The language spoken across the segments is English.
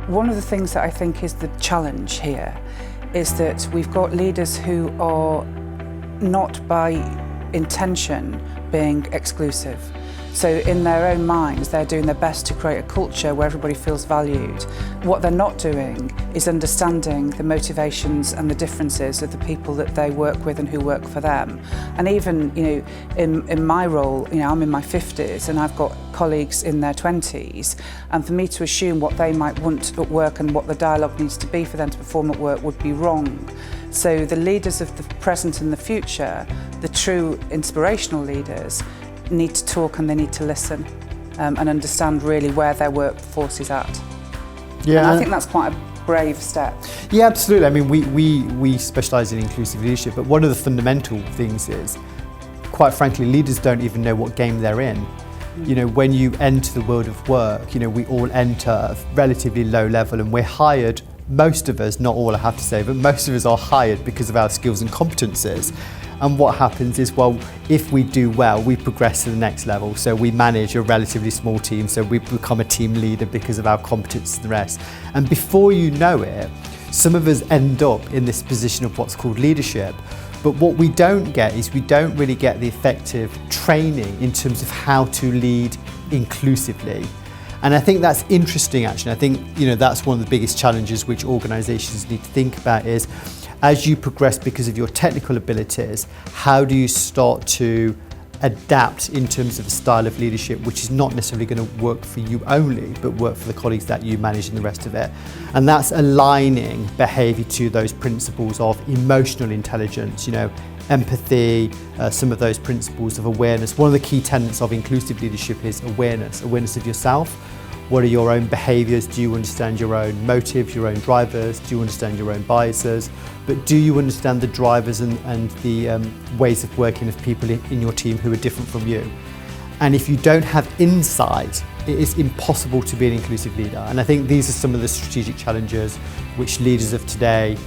One of the things that I think is the challenge here is that we've got leaders who are not by intention being exclusive. So in their own minds, they're doing their best to create a culture where everybody feels valued. What they're not doing is understanding the motivations and the differences of the people that they work with and who work for them. And even, in my role, I'm in my 50s and I've got colleagues in their 20s, and for me to assume what they might want at work and what the dialogue needs to be for them to perform at work would be wrong. So the leaders of the present and the future, the true inspirational leaders, need to talk and they need to listen and understand really where their workforce is at. Yeah, and I think that's quite a brave step. Yeah, absolutely. I mean, we specialise in inclusive leadership, but one of the fundamental things is, quite frankly, leaders don't even know what game they're in. When you enter the world of work, we all enter at a relatively low level, and we're hired. Most of us, not all I have to say, but most of us are hired because of our skills and competences. And what happens is, well, if we do well, we progress to the next level. So we manage a relatively small team, so we become a team leader because of our competence and the rest. And before you know it, some of us end up in this position of what's called leadership. But what we don't get is we don't really get the effective training in terms of how to lead inclusively. And I think that's interesting, actually. I think that's one of the biggest challenges which organisations need to think about is, as you progress because of your technical abilities, how do you start to adapt in terms of a style of leadership which is not necessarily going to work for you only, but work for the colleagues that you manage and the rest of it. And that's aligning behaviour to those principles of emotional intelligence, empathy, some of those principles of awareness. One of the key tenets of inclusive leadership is awareness of yourself. What are your own behaviours? Do you understand your own motives, your own drivers? Do you understand your own biases? But do you understand the drivers and the ways of working of people in your team who are different from you? And if you don't have insight, it is impossible to be an inclusive leader. And I think these are some of the strategic challenges which leaders of today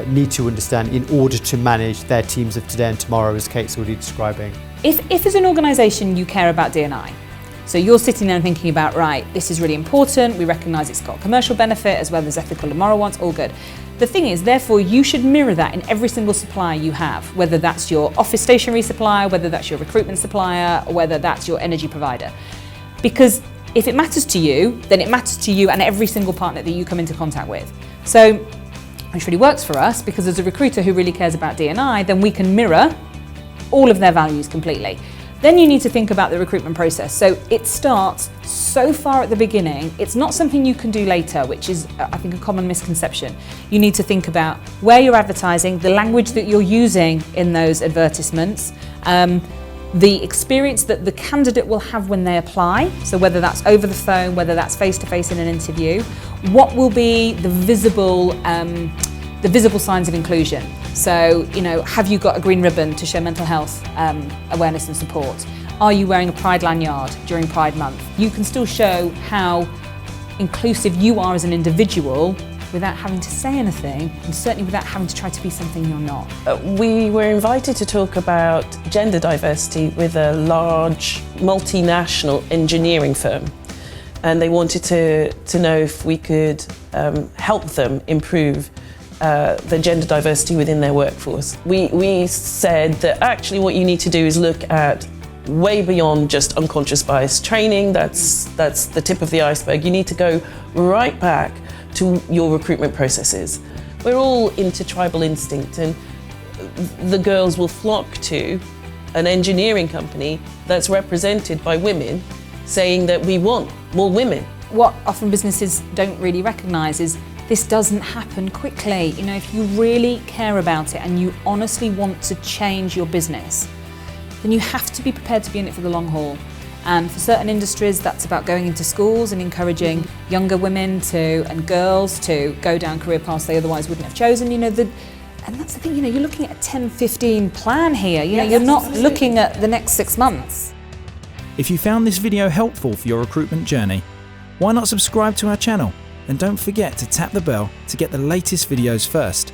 need to understand in order to manage their teams of today and tomorrow, as Kate's already describing. If as an organisation you care about D&I, so you're sitting there and thinking about, right, this is really important, we recognise it's got commercial benefit as well as ethical and moral ones, all good. The thing is, therefore, you should mirror that in every single supplier you have, whether that's your office stationery supplier, whether that's your recruitment supplier, or whether that's your energy provider. Because if it matters to you, then it matters to you and every single partner that you come into contact with. So, which really works for us, because as a recruiter who really cares about D&I, then we can mirror all of their values completely. Then you need to think about the recruitment process. So it starts so far at the beginning. It's not something you can do later, which is, I think, a common misconception. You need to think about where you're advertising, the language that you're using in those advertisements, the experience that the candidate will have when they apply. So whether that's over the phone, whether that's face-to-face in an interview, what will be the visible signs of inclusion. So, have you got a green ribbon to show mental health awareness and support? Are you wearing a Pride lanyard during Pride Month? You can still show how inclusive you are as an individual without having to say anything, and certainly without having to try to be something you're not. We were invited to talk about gender diversity with a large multinational engineering firm. And they wanted to know if we could help them improve the gender diversity within their workforce. We said that actually what you need to do is look at way beyond just unconscious bias training. That's the tip of the iceberg. You need to go right back to your recruitment processes. We're all into tribal instinct, and the girls will flock to an engineering company that's represented by women saying that we want more women. What often businesses don't really recognise is this doesn't happen quickly. If you really care about it and you honestly want to change your business, then you have to be prepared to be in it for the long haul. And for certain industries, that's about going into schools and encouraging younger women and girls to go down career paths they otherwise wouldn't have chosen. And that's the thing, you're looking at a 10-15 plan here. You're not looking at the next 6 months. If you found this video helpful for your recruitment journey, why not subscribe to our channel? And don't forget to tap the bell to get the latest videos first.